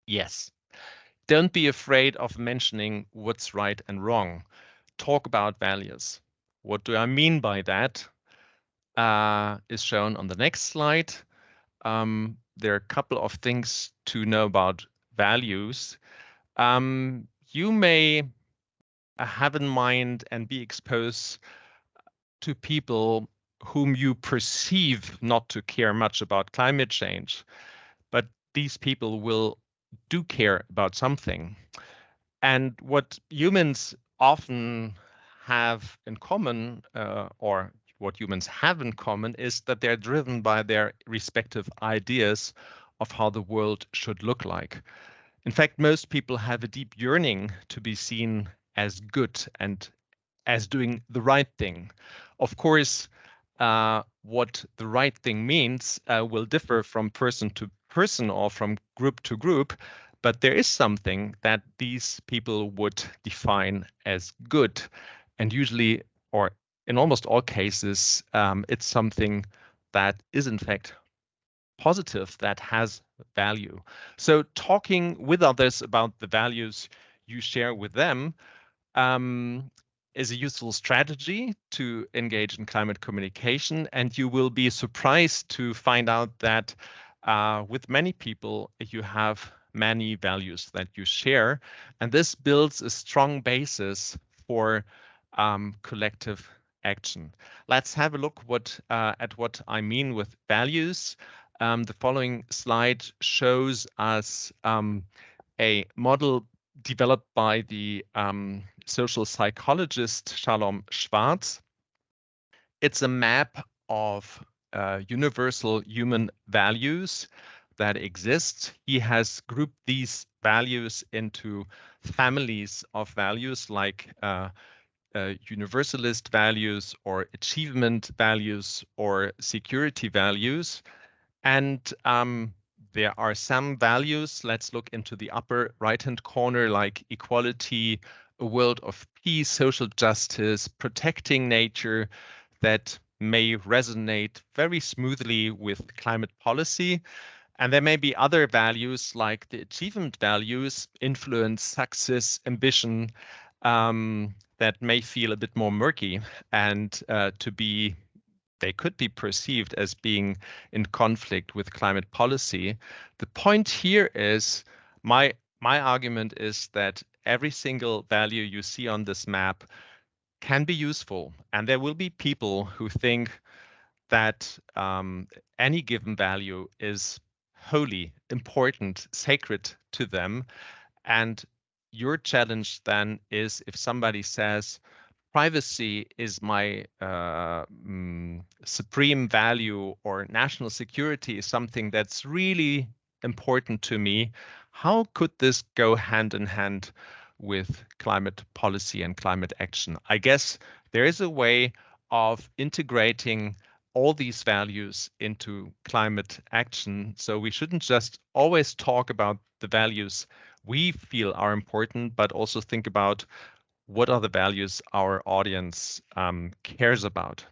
Yes. Don't be afraid of mentioning what's right and wrong. Talk about values. What do I mean by that? Is shown on the next slide. There are a couple of things to know about values. You may have in mind and be exposed to people whom you perceive not to care much about climate change, but these people will do care about something. And what humans often have in common, or what humans have in common, is that they're driven by their respective ideas of how the world should look like. In fact, most people have a deep yearning to be seen as good and as doing the right thing. Of course, what the right thing means will differ from person to person or from group to group, but there is something that these people would define as good. And usually, or in almost all cases, it's something that is in fact positive, that has value. So talking with others about the values you share with them um, is a useful strategy to engage in climate communication. And you will be surprised to find out that with many people, you have many values that you share. And this builds a strong basis for collective action. Let's have a look at what I mean with values. The following slide shows us a model developed by the social psychologist Shalom Schwartz. It's a map of universal human values that exist. He has grouped these values into families of values like universalist values or achievement values or security values. And there are some values. Let's look into the upper right-hand corner, like equality, a world of peace, social justice, protecting nature, that may resonate very smoothly with climate policy. And there may be other values like the achievement values, influence, success, ambition, that may feel a bit more murky and they could be perceived as being in conflict with climate policy. The point here is my argument is that every single value you see on this map can be useful, and there will be people who think that any given value is holy, important, sacred to them. And your challenge then is, if somebody says, privacy is my supreme value, or national security is something that's really important to me, how could this go hand in hand with climate policy and climate action? I guess there is a way of integrating all these values into climate action. So we shouldn't just always talk about the values we feel are important, but also think about what are the values our audience cares about.